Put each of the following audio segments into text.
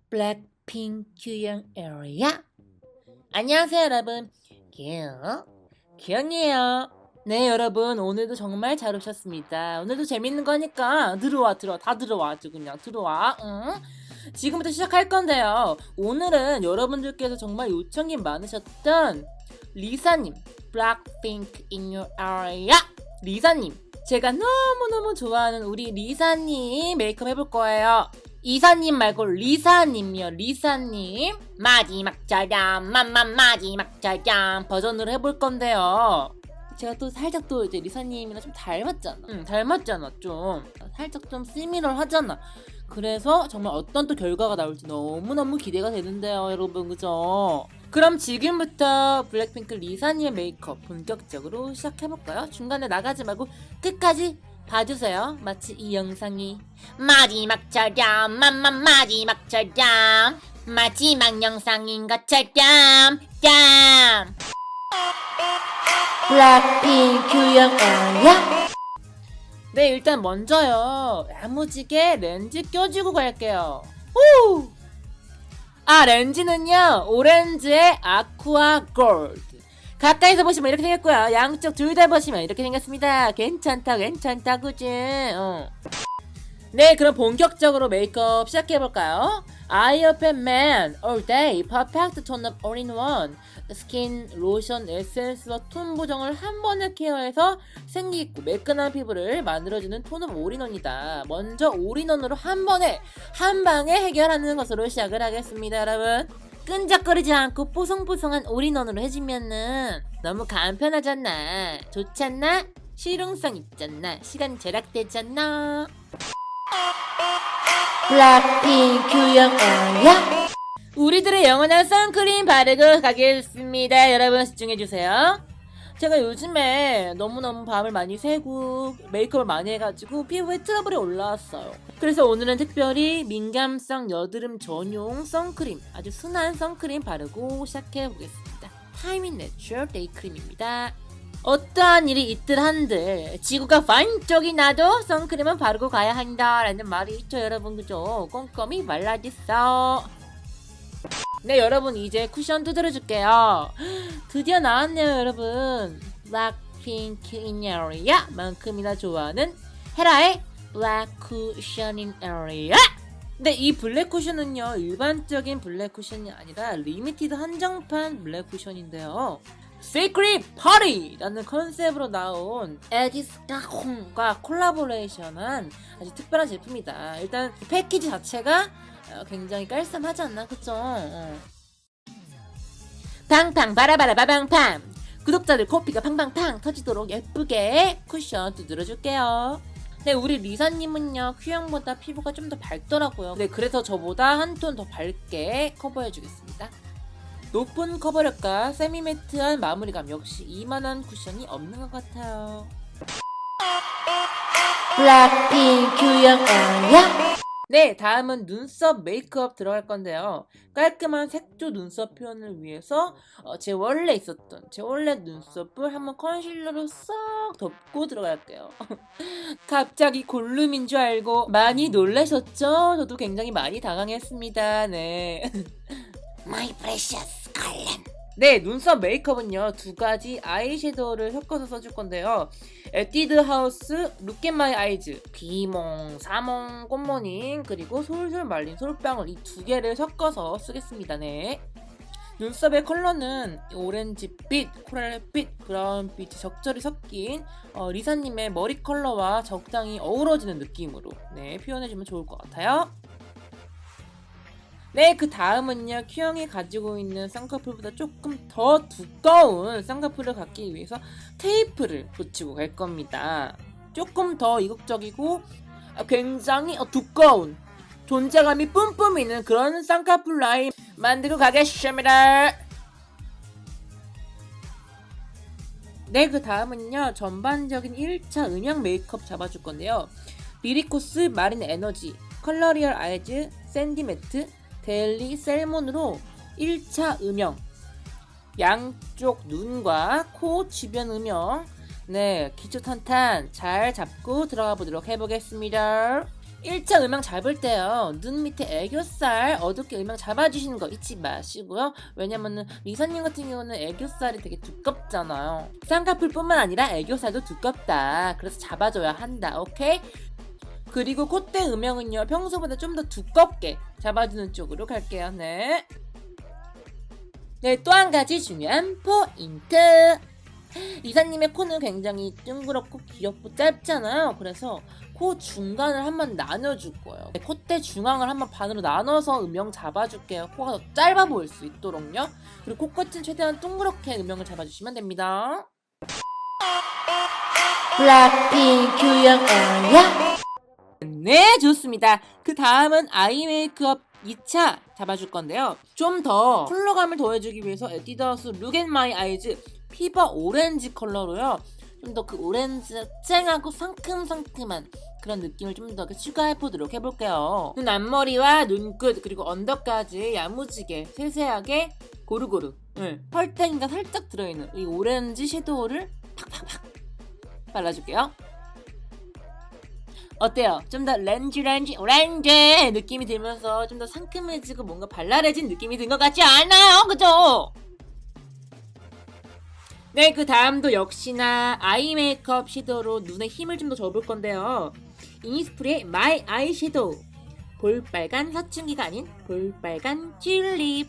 블랙핑크 규영 에리야. 안녕하세요 여러분, 규영이에요. 네 여러분, 오늘도 정말 잘 오셨습니다. 오늘도 재밌는 거니까 다 들어와, 아주 그냥 들어와. 응? 지금부터 시작할 건데요, 오늘은 여러분들께서 정말 요청이 많으셨던 리사님, 블랙핑크 in your area 리사님, 제가 너무너무 좋아하는 우리 리사님 메이크업 해볼 거예요. 이사님 말고 리사님이요. 리사님 마지막 짜잔 마지막 짜잔 버전으로 해볼 건데요, 제가 또 살짝 또 이제 리사님이랑 좀 닮았잖아. 닮았잖아. 좀 살짝 좀 시미럴하잖아. 그래서 정말 어떤 또 결과가 나올지 너무너무 기대가 되는데요 여러분, 그죠? 그럼 지금부터 블랙핑크 리사님의 메이크업 본격적으로 시작해볼까요? 중간에 나가지 말고 끝까지 봐주세요. 마치 이 영상이 마지막 짜잔 마지막 짜잔 마지막 영상인 것처럼 짠. 블랙핑크 규영 에리야. 네, 일단 먼저요, 야무지게 렌즈 껴주고 갈게요. 오! 렌즈는요, 오렌지의 아쿠아 골드. 가까이서 보시면 이렇게 생겼고요, 양쪽 둘 다 보시면 이렇게 생겼습니다. 괜찮다 그지? 네, 그럼 본격적으로 메이크업 시작해볼까요? Eye of a Man All Day Perfect Tone Up All-in-One 스킨, 로션, 에센스와 톤 보정을 한 번에 케어해서 생기있고 매끈한 피부를 만들어주는 톤업 올인원이다. 먼저 올인원으로 한 방에 해결하는 것으로 시작을 하겠습니다 여러분. 끈적거리지 않고 뽀송뽀송한 올인원으로 해주면은 너무 간편하잖아. 좋잖아? 실용성 있잖아. 시간 절약되잖아. 블랙핑크 규영 에리야. 우리들의 영원한 선크림 바르고 가겠습니다. 여러분 집중해주세요. 제가 요즘에 너무너무 밤을 많이 새고 메이크업을 많이 해가지고 피부에 트러블이 올라왔어요. 그래서 오늘은 특별히 민감성 여드름 전용 선크림, 아주 순한 선크림 바르고 시작해보겠습니다. 타이밍 내추럴 데이크림입니다. 어떠한 일이 있들 한들 지구가 반쪽이 나도 선크림은 바르고 가야 한다 라는 말이 있죠 여러분, 그죠? 꼼꼼히 발라주세요. 네 여러분, 이제 쿠션 두드려줄게요. 드디어 나왔네요 여러분. 블랙핑크 in area 만큼이나 좋아하는 헤라의 블랙 쿠셔닝 에리아. 네, 이 블랙 쿠션은요, 일반적인 블랙 쿠션이 아니라 리미티드 한정판 블랙 쿠션인데요, Secret Party라는 컨셉으로 나온 에디스카콩과 콜라보레이션한 아주 특별한 제품이다. 일단 패키지 자체가 굉장히 깔쌈하지 않나, 그쵸? 팡팡 바라바라바방팡. 구독자들 코피가 팡팡팡 터지도록 예쁘게 쿠션 두드려줄게요. 네, 우리 리사님은요, 큐형보다 피부가 좀 더 밝더라고요. 네, 그래서 저보다 한 톤 더 밝게 커버해주겠습니다. 높은 커버력과 세미매트한 마무리감, 역시 이만한 쿠션이 없는 것 같아요. 블랙핑크 규영 에리야. 네, 다음은 눈썹 메이크업 들어갈 건데요, 깔끔한 색조 눈썹 표현을 위해서 제 원래 눈썹을 한번 컨실러로 싹 덮고 들어갈게요. 갑자기 골룸인 줄 알고 많이 놀라셨죠? 저도 굉장히 많이 당황했습니다. 네. My precious Colin. 네, 눈썹 메이크업은요, 두 가지 아이섀도우를 섞어서 써줄 건데요, 에뛰드 하우스 Look at my eyes 비몽, 사몽, 꽃모닝, 그리고 솔솔 말린 솔방울, 이 두 개를 섞어서 쓰겠습니다. 네. 눈썹의 컬러는 오렌지빛, 코랄빛, 브라운빛이 적절히 섞인 리사님의 머리 컬러와 적당히 어우러지는 느낌으로 표현해주면 좋을 것 같아요. 네, 그 다음은요, 큐형이 가지고 있는 쌍꺼풀보다 조금 더 두꺼운 쌍꺼풀을 갖기 위해서 테이프를 붙이고 갈 겁니다. 조금 더 이국적이고 굉장히 두꺼운, 존재감이 뿜뿜 있는 그런 쌍꺼풀 라인 만들고 가겠습니다. 네, 그 다음은요. 전반적인 1차 음영 메이크업 잡아줄 건데요. 리리코스 마린 에너지, 컬러리얼 아이즈, 샌디매트, 데일리 셀몬으로 1차 음영. 양쪽 눈과 코 주변 음영. 네, 기초 탄탄 잘 잡고 들어가 보도록 해보겠습니다. 1차 음영 잡을 때요, 눈 밑에 애교살 어둡게 음영 잡아주시는 거 잊지 마시고요. 왜냐면은 리사님 같은 경우는 애교살이 되게 두껍잖아요. 쌍꺼풀뿐만 아니라 애교살도 두껍다. 그래서 잡아줘야 한다. 오케이? 그리고 콧대 음영은요, 평소보다 좀 더 두껍게 잡아주는 쪽으로 갈게요. 네, 또 한 가지 중요한 포인트. 리사님의 코는 굉장히 둥그렇고 귀엽고 짧잖아요. 그래서 코 중간을 한번 나눠줄 거예요. 콧대 중앙을 한번 반으로 나눠서 음영 잡아줄게요. 코가 더 짧아 보일 수 있도록요. 그리고 코끝은 최대한 둥그렇게 음영을 잡아주시면 됩니다. 블랙핑 규영 에어야. 네, 좋습니다. 그 다음은 아이 메이크업 2차 잡아줄 건데요. 좀 더 컬러감을 더해주기 위해서 에뛰드하우스 룩 앤 마이 아이즈 피버 오렌지 컬러로요. 좀 더 그 오렌지 쨍하고 상큼상큼한 그런 느낌을 좀 더 추가해보도록 해볼게요. 눈 앞머리와 눈끝 그리고 언더까지 야무지게 세세하게 고루고루 펄땡이가 살짝 들어있는 이 오렌지 섀도우를 팍팍팍 발라줄게요. 어때요? 좀 더 렌즈 오렌지 느낌이 들면서 좀 더 상큼해지고 뭔가 발랄해진 느낌이 든 것 같지 않아요? 그죠? 네, 그 다음도 역시나 아이 메이크업 섀도우로 눈에 힘을 좀 더 줘볼 건데요. 이니스프리의 마이 아이 섀도우 볼빨간 사춘기가 아닌 볼빨간 튤립.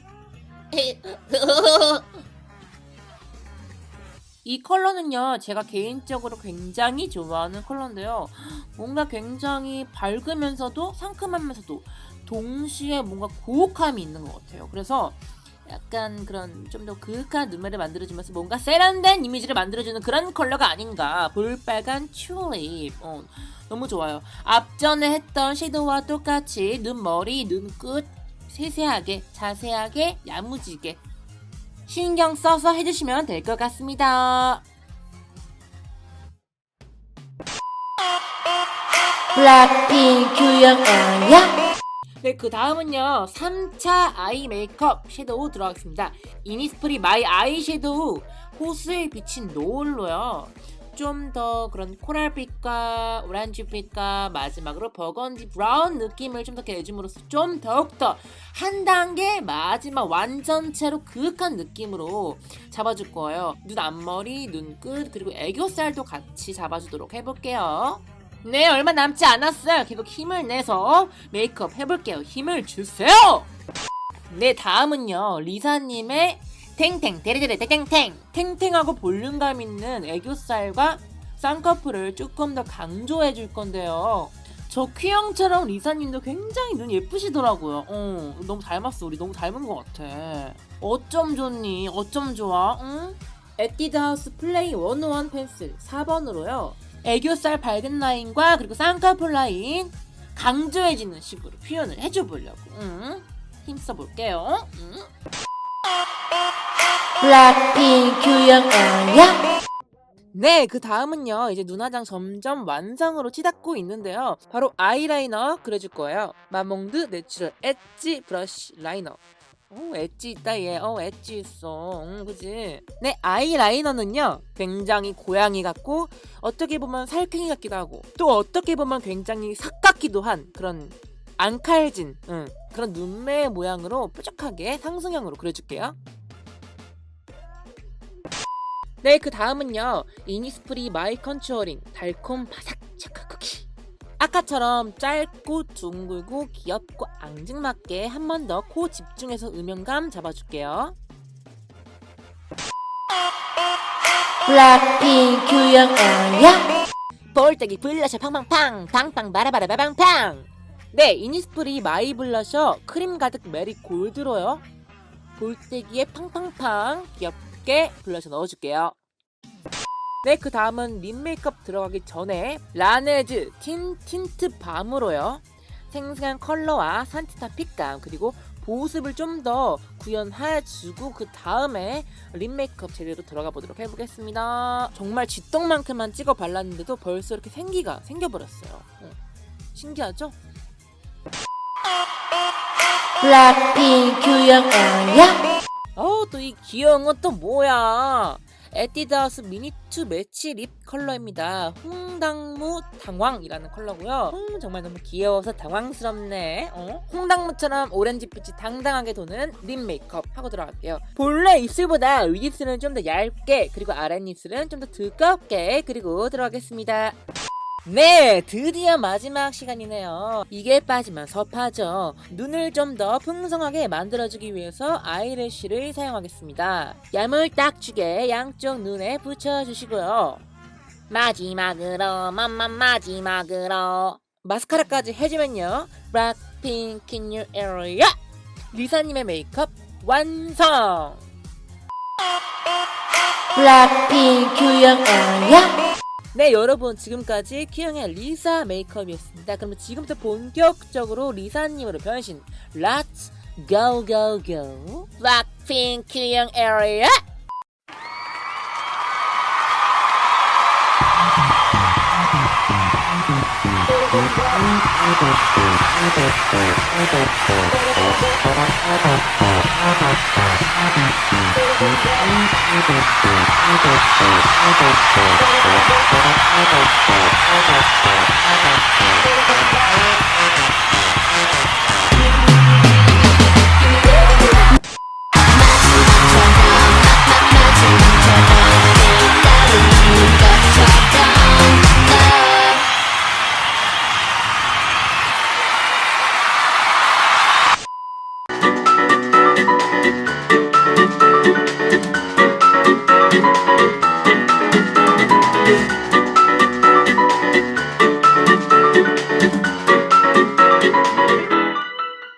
이 컬러는요, 제가 개인적으로 굉장히 좋아하는 컬러인데요. 뭔가 굉장히 밝으면서도 상큼하면서도 동시에 뭔가 고혹함이 있는 것 같아요. 그래서 약간 그런 좀 더 그윽한 눈매를 만들어주면서 뭔가 세련된 이미지를 만들어주는 그런 컬러가 아닌가. 볼빨간 튤립. 너무 좋아요. 앞전에 했던 섀도우와 똑같이 눈머리, 눈끝 세세하게, 자세하게, 야무지게 신경 써서 해주시면 될 것 같습니다. 블랙핑 규영 에어야. 네, 그 다음은요 3차 아이 메이크업 섀도우 들어가겠습니다. 이니스프리 마이 아이 섀도우 호수에 비친 노을로요. 좀 더 그런 코랄빛과 오렌지빛과 마지막으로 버건디 브라운 느낌을 좀 더 내줌으로써 좀 더욱더 한 단계 마지막 완전체로 그윽한 느낌으로 잡아줄 거예요. 눈 앞머리, 눈끝 그리고 애교살도 같이 잡아주도록 해볼게요. 네, 얼마 남지 않았어요. 계속 힘을 내서 메이크업 해볼게요. 힘을 주세요. 네, 다음은요 리사님의 탱탱 데레데레 탱탱 탱탱하고 볼륨감 있는 애교살과 쌍꺼풀을 조금 더 강조해 줄 건데요. 저 퀴형처럼 리사님도 굉장히 눈 예쁘시더라고요. 너무 닮았어. 우리 너무 닮은 것 같아. 어쩜 좋니? 어쩜 좋아? 응? 에뛰드하우스 플레이 101 펜슬 4번으로요. 애교살 밝은 라인과 그리고 쌍꺼풀 라인 강조해지는 식으로 표현을 해줘보려고 힘써볼게요. 블랙핑 규영 에어야. 네, 그 다음은요 이제 눈화장 점점 완성으로 치닫고 있는데요. 바로 아이라이너 그려줄 거예요. 마몽드 내추럴 엣지 브러쉬 라이너. 엣지 있다 얘. 엣지 있어. 그지? 네, 아이라이너는요 굉장히 고양이 같고 어떻게 보면 살쾡이 같기도 하고 또 어떻게 보면 굉장히 삭 같기도 한 그런 앙칼진 그런 눈매 모양으로 뾰족하게 상승형으로 그려줄게요. 네, 그 다음은요 이니스프리 마이 컨츄어링 달콤 바삭 초코 쿠키. 아까처럼 짧고 둥글고 귀엽고 앙증맞게 한 번 더 코 집중해서 음영감 잡아줄게요. 블랙핑 규영 에어야. 볼때기 블러셔 팡팡팡 팡팡 바라바라바방팡. 네, 이니스프리 마이 블러셔 크림 가득 메리 골드로요. 볼때기에 팡팡팡 귀엽게 블러셔 넣어줄게요. 네, 그 다음은 립 메이크업 들어가기 전에 라네즈 틴트 밤으로요. 생생한 컬러와 산뜻한 핏감 그리고 보습을 좀 더 구현해주고 그 다음에 립 메이크업 제대로 들어가 보도록 해보겠습니다. 정말 쥐떡만큼만 찍어 발랐는데도 벌써 이렇게 생겨버렸어요. 신기하죠? 블랙핑크 규영 에어리아. 또 이 귀여운 건 또 뭐야? 에뛰드하우스 미니2 매치 립 컬러입니다. 홍당무 당황이라는 컬러고요. 정말 너무 귀여워서 당황스럽네. 홍당무처럼 오렌지빛이 당당하게 도는 립 메이크업 하고 들어갈게요. 본래 입술보다 윗입술은 좀 더 얇게, 그리고 아랫입술은 좀 더 두껍게 그리고 들어가겠습니다. 네, 드디어 마지막 시간이네요. 이게 빠지면 섭하죠. 눈을 좀 더 풍성하게 만들어주기 위해서 아이래쉬를 사용하겠습니다. 야물딱지게 양쪽 눈에 붙여주시고요. 마지막으로 마지막으로 마스카라까지 해주면요, 블랙핑크 in your area 리사님의 메이크업 완성! 블랙핑크 규영 에어리아. 네, 여러분, 지금까지 큐영의 리사 메이크업이었습니다. 그러면 지금부터 본격적으로 리사님으로 변신. Let's go go go. 블랙핑크 큐영 에어리아.